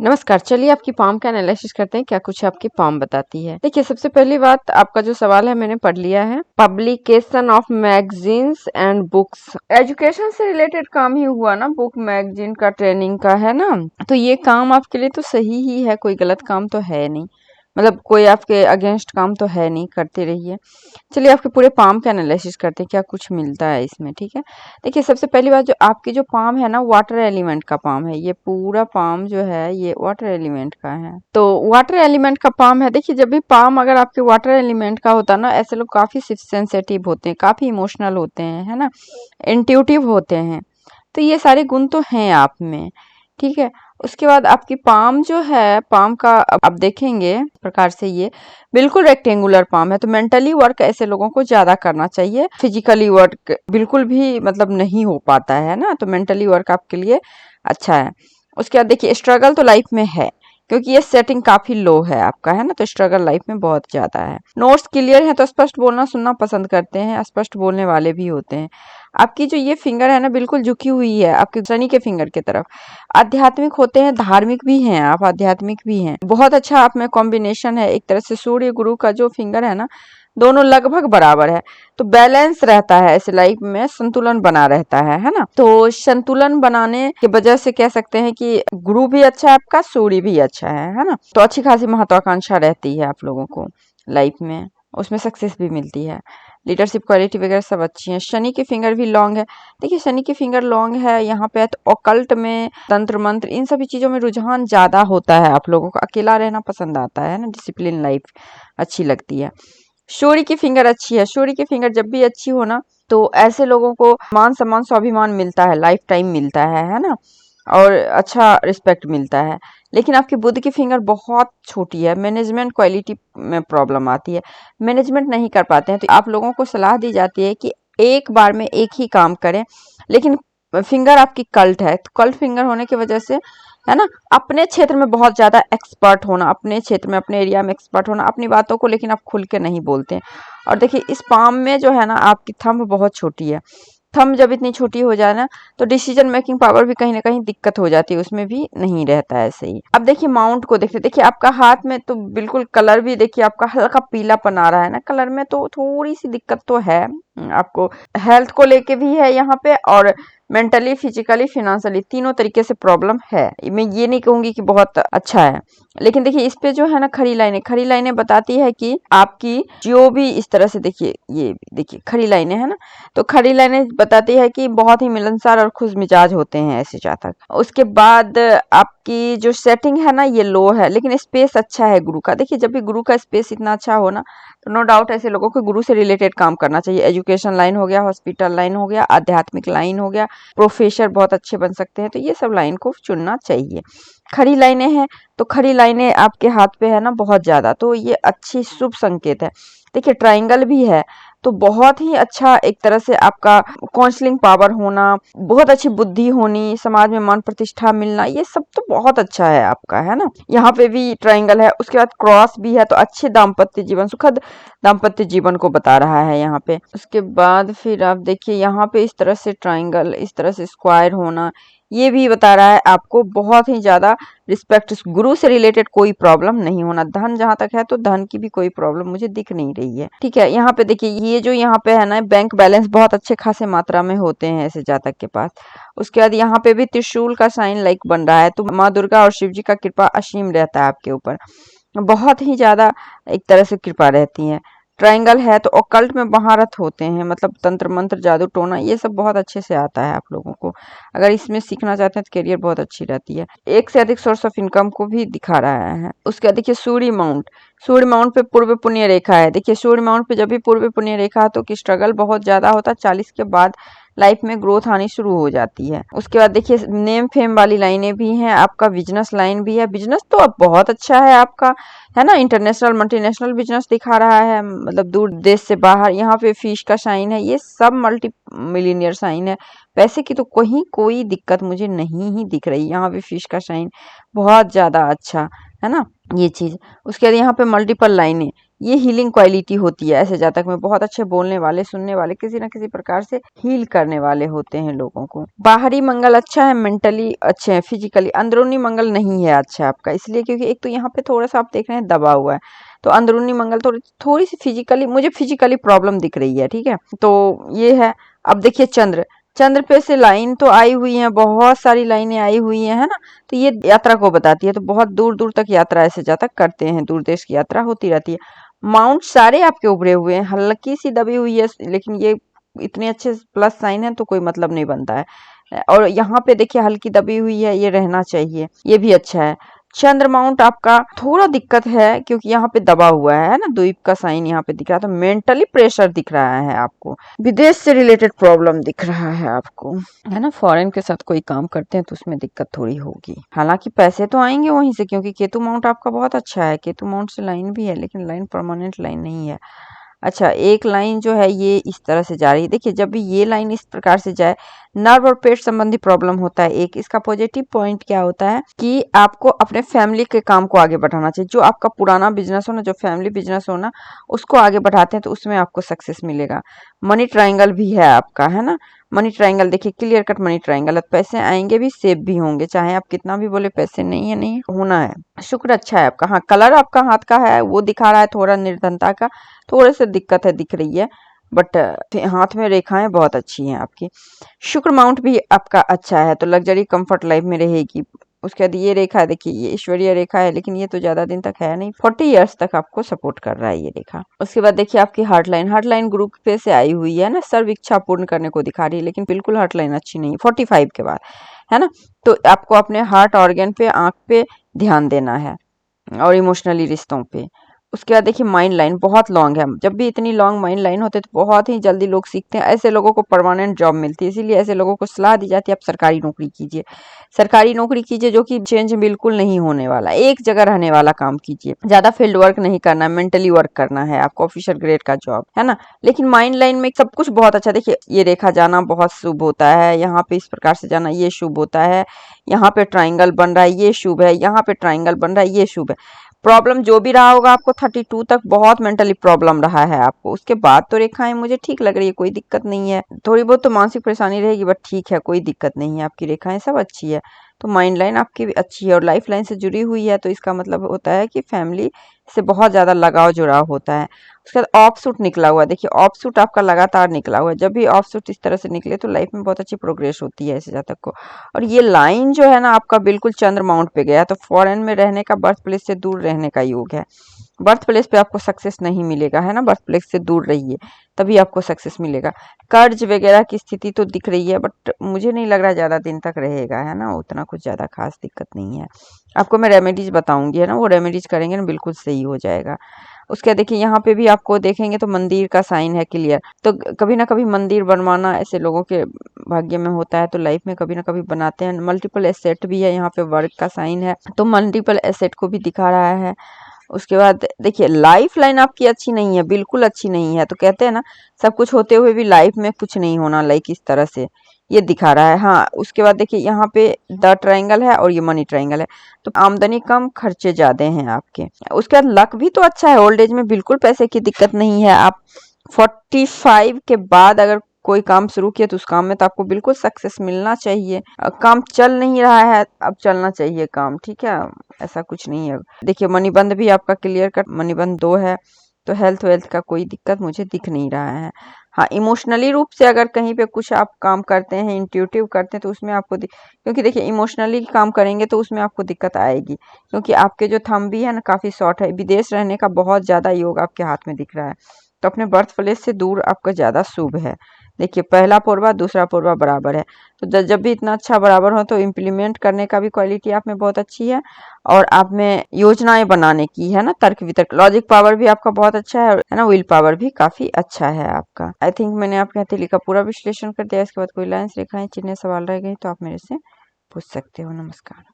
नमस्कार। चलिए आपकी पाम का एनालिसिस करते हैं, क्या कुछ आपकी पाम बताती है। देखिए, सबसे पहली बात, आपका जो सवाल है मैंने पढ़ लिया है। Publication of magazines and books, education से रिलेटेड काम ही हुआ ना, बुक मैगजीन का, ट्रेनिंग का, है ना। तो ये काम आपके लिए तो सही ही है, कोई गलत काम तो है नहीं, मतलब कोई आपके अगेंस्ट काम तो है नहीं, करते रहिए। चलिए आपके पूरे पाम का एनालिसिस करते हैं, क्या कुछ मिलता है इसमें। ठीक है, देखिए सबसे पहली बात, जो आपकी जो पाम है ना, वाटर एलिमेंट का पाम है। ये पूरा पाम जो है ये वाटर एलिमेंट का है। तो वाटर एलिमेंट का पाम है। देखिए, जब भी पाम अगर आपके वाटर एलिमेंट का होता है ना, ऐसे लोग काफी सेंसिटिव होते हैं, काफी इमोशनल होते हैं, है ना, इंट्यूटिव होते हैं। तो ये सारे गुण तो हैं आप में। ठीक है, उसके बाद आपकी पाम जो है, पाम का अब आप देखेंगे प्रकार से, ये बिल्कुल रेक्टेंगुलर पाम है। तो मेंटली वर्क ऐसे लोगों को ज्यादा करना चाहिए, फिजिकली वर्क बिल्कुल भी मतलब नहीं हो पाता है ना, तो मेंटली वर्क आपके लिए अच्छा है। उसके बाद देखिए, स्ट्रगल तो लाइफ में है, क्योंकि ये सेटिंग काफी लो है आपका, है ना, तो स्ट्रगल लाइफ में बहुत ज्यादा है। नोट्स क्लियर है, तो स्पष्ट बोलना सुनना पसंद करते हैं, स्पष्ट बोलने वाले भी होते हैं। आपकी जो ये फिंगर है ना, बिल्कुल झुकी हुई है आपके शनि के फिंगर की तरफ। आध्यात्मिक होते हैं, धार्मिक भी हैं आप, आध्यात्मिक भी हैं। बहुत अच्छा आप में कॉम्बिनेशन है, एक तरह से सूर्य गुरु का जो फिंगर है ना, दोनों लगभग बराबर है। तो बैलेंस रहता है ऐसे, लाइफ में संतुलन बना रहता है ना। तो संतुलन बनाने की वजह से कह सकते हैं कि गुरु भी अच्छा है आपका, सूर्य भी अच्छा है ना। तो अच्छी खासी महत्वाकांक्षा रहती है आप लोगों को लाइफ में, उसमें सक्सेस भी मिलती है। लीडरशिप क्वालिटी वगैरह सब अच्छी है। शनि की फिंगर भी लॉन्ग है। देखिए, शनि की फिंगर लॉन्ग है यहाँ पे, तो ऑकल्ट में, तंत्र मंत्र, इन सभी चीजों में रुझान ज्यादा होता है आप लोगों को। अकेला रहना पसंद आता है ना, डिसिप्लिन लाइफ अच्छी लगती है। सूर्य की फिंगर अच्छी है। सूर्य की फिंगर जब भी अच्छी हो ना, तो ऐसे लोगों को मान सम्मान स्वाभिमान मिलता है, लाइफ टाइम मिलता है ना, और अच्छा रिस्पेक्ट मिलता है। लेकिन आपकी बुध की फिंगर बहुत छोटी है, मैनेजमेंट क्वालिटी में प्रॉब्लम आती है, मैनेजमेंट नहीं कर पाते हैं। तो आप लोगों को सलाह दी जाती है कि एक बार में एक ही काम करें। लेकिन फिंगर आपकी कल्ट है, तो कल्ट फिंगर होने की वजह से, है ना, अपने क्षेत्र में बहुत ज्यादा एक्सपर्ट होना, अपने क्षेत्र में, अपने एरिया में एक्सपर्ट होना, अपनी बातों को लेकिन आप खुल के नहीं बोलते हैं। और देखिए, इस पाम में जो है ना, आपकी थंब बहुत छोटी है। थंब जब इतनी छोटी हो जाए ना, तो डिसीजन मेकिंग पावर भी कहीं ना कहीं दिक्कत हो जाती है, उसमें भी नहीं रहता है सही। अब देखिए, माउंट को देखते, देखिए आपका हाथ में तो बिल्कुल कलर भी, देखिए आपका हल्का पीलापन आ रहा है ना कलर में, तो थोड़ी सी दिक्कत तो है आपको। हेल्थ को लेके भी है यहाँ पे, और मेंटली, फिजिकली, फिनेंशियली, तीनों तरीके से प्रॉब्लम है। मैं ये नहीं कहूंगी कि बहुत अच्छा है, लेकिन देखिए इस पे जो है ना, खड़ी लाइनें बताती है कि आपकी जो भी इस तरह से, देखिए ये देखिए खड़ी लाइनें है ना, तो खड़ी लाइनें बताती है कि बहुत ही मिलनसार और खुश मिजाज होते हैं ऐसे जातक। उसके बाद आपकी जो सेटिंग है ना, ये लो है, लेकिन स्पेस अच्छा है गुरु का। देखिए, जब भी गुरु का स्पेस इतना अच्छा हो ना, तो नो डाउट ऐसे लोगों को गुरु से रिलेटेड काम करना चाहिए। एजुकेशन लाइन हो गया, हॉस्पिटल लाइन हो गया, आध्यात्मिक लाइन हो गया, प्रोफेसर बहुत अच्छे बन सकते हैं। तो ये सब लाइन को चुनना चाहिए। खड़ी लाइनें हैं, तो खड़ी लाइनें आपके हाथ पे है ना बहुत ज्यादा, तो ये अच्छी शुभ संकेत है। देखिए, ट्राइंगल भी है, तो बहुत ही अच्छा एक तरह से आपका काउंसलिंग पावर होना, बहुत अच्छी बुद्धि होनी, समाज में मान प्रतिष्ठा मिलना, ये सब तो बहुत अच्छा है आपका, है ना। यहाँ पे भी ट्राइंगल है, उसके बाद क्रॉस भी है, तो अच्छे दाम्पत्य जीवन, सुखद दाम्पत्य जीवन को बता रहा है यहाँ पे। उसके बाद फिर आप देखिए, यहाँ पे इस तरह से ट्राइंगल, इस तरह से स्क्वायर होना, ये भी बता रहा है आपको बहुत ही ज्यादा रिस्पेक्ट, गुरु से रिलेटेड कोई प्रॉब्लम नहीं होना। धन जहां तक है, तो धन की भी कोई प्रॉब्लम मुझे दिख नहीं रही है। ठीक है, यहाँ पे देखिए, ये जो यहाँ पे है ना, बैंक बैलेंस बहुत अच्छे खासे मात्रा में होते हैं ऐसे जातक के पास। उसके बाद यहाँ पे भी त्रिशूल का साइन लाइक बन रहा है, तो माँ दुर्गा और शिव जी का कृपा असीम रहता है आपके ऊपर, बहुत ही ज्यादा एक तरह से कृपा रहती है। ट्रायंगल है, तो ऑकल्ट में महारत होते हैं, मतलब तंत्र मंत्र, जादू टोना, ये सब बहुत अच्छे से आता है आप लोगों को। अगर इसमें सीखना चाहते हैं तो करियर बहुत अच्छी रहती है। एक से अधिक सोर्स ऑफ इनकम को भी दिखा रहा है। उसके बाद देखिए, सूर्य माउंट, सूर्य माउंट पे पूर्व पुण्य रेखा है। देखिए, सूर्य माउंट पे जब भी पूर्व पुण्य रेखा, तो कि स्ट्रगल बहुत ज्यादा होता है, 40 के बाद लाइफ में ग्रोथ आनी शुरू हो जाती है। उसके बाद देखिए, नेम फेम वाली लाइनें भी हैं, आपका बिजनेस लाइन भी है। बिजनेस तो अब बहुत अच्छा है आपका, है ना, इंटरनेशनल मल्टीनेशनल बिजनेस दिखा रहा है, मतलब दूर देश से बाहर। यहाँ पे फिश का साइन है, ये सब मल्टी मिलीनियर साइन है। पैसे की तो कहीं कोई दिक्कत मुझे नहीं ही दिख रही, यहाँ पे फिश का साइन बहुत ज्यादा अच्छा है ना, ये चीज। उसके बाद यहाँ पे मल्टीपल लाइनें, ये हीलिंग क्वालिटी होती है। ऐसे जातक में बहुत अच्छे बोलने वाले, सुनने वाले, किसी न किसी प्रकार से हील करने वाले होते हैं लोगों को। बाहरी मंगल अच्छा है, मेंटली अच्छे हैं, फिजिकली अंदरूनी मंगल नहीं है अच्छा आपका, इसलिए क्योंकि एक तो यहाँ पे थोड़ा सा आप देख रहे हैं दबा हुआ है, तो अंदरूनी मंगल थोड़ी सी फिजिकली, मुझे फिजिकली प्रॉब्लम दिख रही है, ठीक है, तो ये है। अब देखिए चंद्र, चंद्र पे से लाइन तो आई हुई है, बहुत सारी लाइनें आई हुई है ना, तो ये यात्रा को बताती है, तो बहुत दूर दूर तक यात्रा ऐसे जातक करते हैं, दूर देश की यात्रा होती रहती है। माउंट सारे आपके उभरे हुए हैं, हल्की सी दबी हुई है, लेकिन ये इतने अच्छे प्लस साइन है तो कोई मतलब नहीं बनता है। और यहाँ पे देखिए हल्की दबी हुई है, ये रहना चाहिए, ये भी अच्छा है। चंद्र माउंट आपका थोड़ा दिक्कत है क्योंकि यहाँ पे दबा हुआ है ना, द्वीप का साइन यहाँ पे दिख रहा है, तो मेंटली प्रेशर दिख रहा है आपको, विदेश से रिलेटेड प्रॉब्लम दिख रहा है आपको, है ना, फॉरेन के साथ कोई काम करते हैं तो उसमें दिक्कत थोड़ी होगी। हालांकि पैसे तो आएंगे वहीं से, क्योंकि केतु माउंट आपका बहुत अच्छा है, केतु माउंट से लाइन भी है, लेकिन लाइन परमानेंट लाइन नहीं है। अच्छा, एक लाइन जो है ये इस तरह से जा रही है, देखिए जब भी ये लाइन इस प्रकार से जाए, नर्व और पेट संबंधी प्रॉब्लम होता है। एक इसका पॉजिटिव पॉइंट क्या होता है कि आपको अपने फैमिली के काम को आगे बढ़ाना चाहिए, जो आपका पुराना बिजनेस हो ना, जो फैमिली बिजनेस हो ना, उसको आगे बढ़ाते हैं तो उसमें आपको सक्सेस मिलेगा। मनी ट्रायंगल भी है आपका, है ना, मनी ट्रायंगल देखिए, क्लियर कट मनी ट्रायंगल, पैसे आएंगे भी, सेव भी होंगे, चाहे आप कितना भी बोले पैसे नहीं है, नहीं होना है। शुक्र अच्छा है आपका, हाँ कलर आपका हाथ का है वो दिखा रहा है थोड़ा निर्धनता का, थोड़े से दिक्कत है दिख रही है, बट हाथ में रेखाएं बहुत अच्छी हैं आपकी। शुक्र माउंट भी आपका अच्छा है, तो लग्जरी कंफर्ट लाइफ में रहेगी। उसके बाद ये रेखा देखिए, ये ईश्वरीय रेखा है, लेकिन ये तो ज्यादा दिन तक है नहीं, 40 इयर्स तक आपको सपोर्ट कर रहा है ये रेखा। उसके बाद देखिए आपकी heart line, heart line group पे से आई हुई है ना, सर्व इच्छा पूर्ण करने को दिखा रही है, लेकिन बिल्कुल हार्ट लाइन अच्छी नहीं, 45 के बाद, है ना, तो आपको अपने हार्ट ऑर्गन पे, आंख पे ध्यान देना है और इमोशनली रिश्तों पे। उसके बाद देखिए माइंड लाइन बहुत लॉन्ग है, जब भी इतनी लॉन्ग माइंड लाइन होते तो बहुत ही जल्दी लोग सीखते हैं, ऐसे लोगों को परमानेंट जॉब मिलती है, इसीलिए ऐसे लोगों को सलाह दी जाती है आप सरकारी नौकरी कीजिए, सरकारी नौकरी कीजिए, जो कि चेंज बिल्कुल नहीं होने वाला, एक जगह रहने वाला काम कीजिए, ज्यादा फील्ड वर्क नहीं करना, मेंटली वर्क करना है आपको, ऑफिसर ग्रेड का जॉब, है ना। लेकिन माइंड लाइन में सब कुछ बहुत अच्छा, देखिए ये रेखा जाना बहुत शुभ होता है, यहाँ पे इस प्रकार से जाना ये शुभ होता है, यहाँ पे ट्राइंगल बन रहा है ये शुभ है, यहाँ पे ट्राइंगल बन रहा है ये शुभ है। प्रॉब्लम जो भी रहा होगा आपको 32 तक बहुत मेंटली प्रॉब्लम रहा है आपको, उसके बाद तो रेखाएं मुझे ठीक लग रही है, कोई दिक्कत नहीं है, थोड़ी बहुत तो मानसिक परेशानी रहेगी बट ठीक है, कोई दिक्कत नहीं है, आपकी रेखाएं सब अच्छी है। तो माइंड लाइन आपकी भी अच्छी है और लाइफ लाइन से जुड़ी हुई है, तो इसका मतलब होता है कि फैमिली से बहुत ज्यादा लगाव जुड़ाव होता है। उसके बाद ऑफ सूट निकला हुआ है, देखिए ऑफ सूट आपका लगातार निकला हुआ है, जब भी ऑफ सूट इस तरह से निकले तो लाइफ में बहुत अच्छी प्रोग्रेस होती है ऐसे जातक को। और ये लाइन जो है ना आपका बिल्कुल चंद्र माउंट पे गया, तो फॉरेन में रहने का, बर्थ प्लेस से दूर रहने का योग है। बर्थ प्लेस पे आपको सक्सेस नहीं मिलेगा, है ना, बर्थ प्लेस से दूर रहिए तभी आपको सक्सेस मिलेगा। कर्ज वगैरह की स्थिति तो दिख रही है बट मुझे नहीं लग रहा ज्यादा दिन तक रहेगा, है ना, उतना कुछ ज्यादा खास दिक्कत नहीं है। आपको मैं रेमेडीज बताऊंगी, है ना, वो रेमेडीज करेंगे ना बिल्कुल सही हो जाएगा। उसके देखिए यहाँ पे भी आपको देखेंगे तो मंदिर का साइन है क्लियर, तो कभी ना कभी मंदिर बनवाना ऐसे लोगों के भाग्य में होता है, तो लाइफ में कभी ना कभी बनाते हैं। मल्टीपल एसेट भी है, यहाँ पे वर्क का साइन है, तो मल्टीपल एसेट को भी दिखा रहा है। उसके बाद देखिए लाइफ लाइन आपकी अच्छी नहीं है, बिल्कुल अच्छी नहीं है, तो कहते हैं ना सब कुछ होते हुए भी लाइफ में कुछ नहीं होना, लाइक इस तरह से ये दिखा रहा है। हाँ, उसके बाद देखिए यहाँ पे द ट्रायंगल है और ये मनी ट्रायंगल है, तो आमदनी कम खर्चे ज्यादा हैं आपके। उसके बाद लक भी तो अच्छा है, ओल्ड एज में बिल्कुल पैसे की दिक्कत नहीं है। आप 45 के बाद अगर कोई काम शुरू किया तो उस काम में तो आपको बिल्कुल सक्सेस मिलना चाहिए। काम चल नहीं रहा है, अब चलना चाहिए काम, ठीक है, ऐसा कुछ नहीं है। देखिए मणिबंध भी आपका क्लियर कट मणिबंध 2 है, तो हेल्थ वेल्थ का कोई दिक्कत मुझे दिख नहीं रहा है। हाँ, इमोशनली रूप से अगर कहीं पे कुछ आप काम करते हैं, इंट्यूटिव करते हैं, तो उसमें आपको क्योंकि देखिए इमोशनली काम करेंगे तो उसमें आपको दिक्कत आएगी, क्योंकि आपके जो थंब भी है ना काफी शॉर्ट है, विदेश रहने का बहुत ज्यादा योग आपके हाथ में दिख रहा है, तो अपने बर्थ प्लेस से दूर आपका ज्यादा शुभ है। देखिए पहला पोरवा दूसरा पोरवा बराबर है, तो जब भी इतना अच्छा बराबर हो तो इम्प्लीमेंट करने का भी क्वालिटी आप में बहुत अच्छी है, और आप में योजनाएं बनाने की, है ना, तर्क वितर्क, लॉजिक पावर भी आपका बहुत अच्छा है ना, विल पावर भी काफी अच्छा है आपका। आई थिंक मैंने आपके हथेली का पूरा विश्लेषण कर दिया। इसके बाद कोई लाइन्स रेखाएं चिन्ह सवाल रह गए तो आप मेरे से पूछ सकते हो। नमस्कार।